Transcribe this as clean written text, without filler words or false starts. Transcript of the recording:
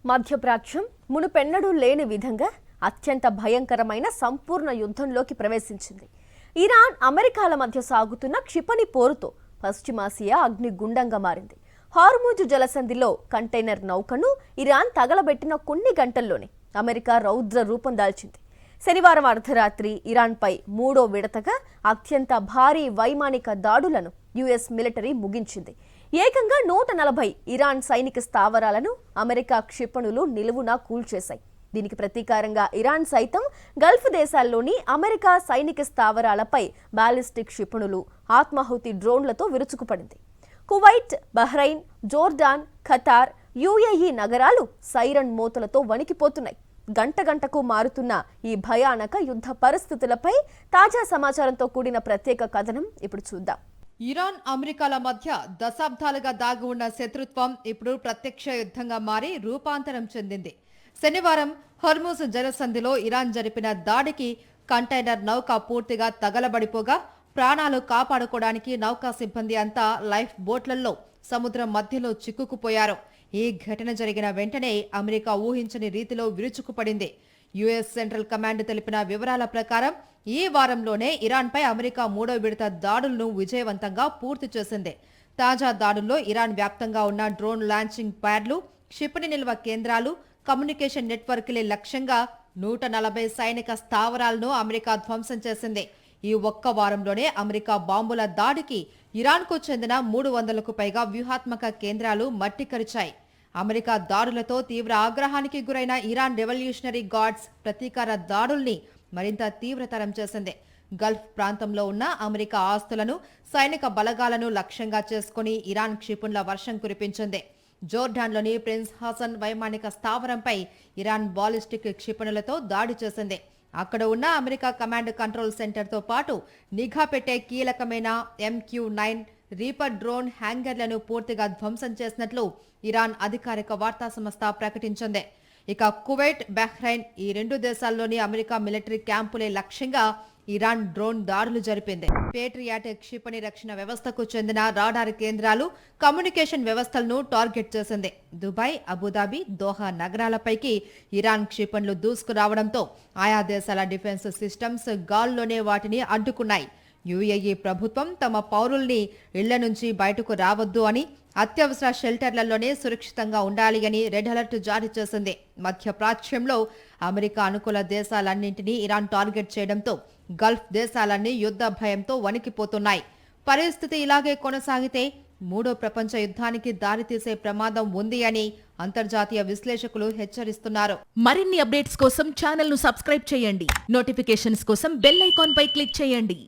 మధ్యప్రాచ్యం మునుపెన్నడూ లేని విధంగా అత్యంత భయంకరమైన సంపూర్ణ యుద్ధంలోకి ప్రవేశించింది. ఇరాన్ అమెరికాల మధ్య సాగుతున్న క్షిపణి పోరుతో పశ్చిమాసియా అగ్నిగుండంగా మారింది. హార్ముజ్ జలసంధిలో కంటైనర్ నౌకను ఇరాన్ తగలబెట్టిన కొన్ని గంటల్లోనే అమెరికా రౌద్ర రూపం దాల్చింది. శనివారం అర్ధరాత్రి ఇరాన్పై మూడో విడతగా అత్యంత భారీ వైమానిక దాడులను యుఎస్ మిలిటరీ ముగించింది. ఏకంగా 140 ఇరాన్ సైనిక స్థావరాలను అమెరికా క్షిపణులు నిలువునా కూల్చేశాయి. దీనికి ప్రతీకారంగా ఇరాన్ సైతం గల్ఫ్ దేశాల్లోని అమెరికా సైనిక స్థావరాలపై బాలిస్టిక్ క్షిపణులు, ఆత్మాహుతి డ్రోన్లతో విరుచుకుపడింది. Kuwait, Bahrain, Jordan, Qatar, UAE నగరాలు సైరన్ మోతలతో వణికిపోతున్నాయి. గంట గంటకు మారుతున్న ఈ భయానక యుద్ధ పరిస్థితులపై తాజా సమాచారంతో కూడిన ప్రత్యేక కథనం ఇప్పుడు చూద్దాం. ఇరాన్ అమెరికాల మధ్య దశాబ్దాలుగా దాగి ఉన్న శత్రుత్వం ఇప్పుడు ప్రత్యక్ష యుద్ధంగా మారి రూపాంతరం చెందింది. శనివారం హోర్ముజ్ జలసంధిలో ఇరాన్ జరిపిన దాడికి కంటైనర్ నౌక పూర్తిగా తగలబడిపోగా ప్రాణాలు కాపాడుకోవడానికి నౌకా సిబ్బంది అంతా లైఫ్ బోట్లలో సముద్రం మధ్యలో చిక్కుకుపోయారు. ఈ ఘటన జరిగిన వెంటనే అమెరికా ఊహించని రీతిలో విరుచుకుపడింది. యుఎస్ సెంట్రల్ కమాండ్ తెలిపిన వివరాల ప్రకారం ఈ వారంలోనే ఇరాన్పై అమెరికా మూడో విడత దాడులను విజయవంతంగా పూర్తి చేసింది. తాజా దాడుల్లో ఇరాన్ వ్యాప్తంగా ఉన్న డ్రోన్ లాంచింగ్ ప్యాడ్లు, క్షిపణి నిల్వ కేంద్రాలు, కమ్యూనికేషన్ నెట్వర్క్లే లక్ష్యంగా 140 సైనిక స్థావరాలను అమెరికా ధ్వంసం చేసింది. ఈ ఒక్క వారంలోనే అమెరికా బాంబుల దాడికి ఇరాన్కు చెందిన 300కు పైగా వ్యూహాత్మక కేంద్రాలు మట్టికరిచాయి. అమెరికా దాడులతో తీవ్ర ఆగ్రహానికి గురైన ఇరాన్ రెవల్యూషనరీ గార్డ్స్ ప్రతీకార దాడుల్ని మరింత తీవ్రతరం చేసింది. గల్ఫ్ ప్రాంతంలో ఉన్న అమెరికా ఆస్తులను, సైనిక బలగాలను లక్ష్యంగా చేసుకుని ఇరాన్ క్షిపణుల వర్షం కురిపించింది. జోర్డాన్లోని ప్రిన్స్ హసన్ వైమానిక స్థావరంపై ఇరాన్ బాలిస్టిక్ క్షిపణులతో దాడి చేసింది. అక్కడ ఉన్న అమెరికా కమాండ్ కంట్రోల్ సెంటర్తో పాటు నిఘా పెట్టే కీలకమైన MQ-9 రీపర్ డ్రోన్ హ్యాంగర్లను పూర్తిగా ధ్వంసం చేసినట్లు ఇరాన్ అధికారిక వార్తా సంస్థ ప్రకటించింది. ఇక కువైట్, బహ్రెయిన్ ఈ రెండు దేశాల్లోని అమెరికా మిలిటరీ క్యాంపులే లక్ష్యంగా ఇరాన్ డ్రోన్ దాడులు జరిపింది. పేట్రియాట్ క్షిపణి రక్షణ వ్యవస్థకు చెందిన రాడార్ కేంద్రాలు, కమ్యూనికేషన్ వ్యవస్థలను టార్గెట్ చేసింది. దుబాయ్, అబుదాబి, దోహా నగరాలపైకి ఇరాన్ క్షిపణులు దూసుకురావడంతో ఆయా దేశాల డిఫెన్స్ సిస్టమ్స్ గాల్లోనే వాటిని అడ్డుకున్నాయి. యుఏఈ ప్రభుత్వం తమ పౌరుల్ని ఇళ్ల నుంచి బయటకు రావద్దు అని, అత్యవసర షెల్టర్లలోనే సురక్షితంగా ఉండాలి అని రెడ్ అలర్ట్ జారీ చేసింది. మధ్యప్రాచ్యంలో అమెరికా అనుకూల దేశాలన్నింటినీ ఇరాన్ టార్గెట్ చేయడంతో గల్ఫ్ దేశాలన్నీ యుద్ధ భయంతో వణికిపోతున్నాయి. పరిస్థితి ఇలాగే కొనసాగితే మూడో ప్రపంచ యుద్ధానికి దారితీసే ప్రమాదం ఉంది అని అంతర్జాతీయ విశ్లేషకులు హెచ్చరిస్తున్నారు. మరిన్ని అప్డేట్స్ కోసం ఛానల్ ను సబ్స్క్రైబ్ చేయండి. నోటిఫికేషన్స్ కోసం బెల్ ఐకాన్ పై క్లిక్ చేయండి.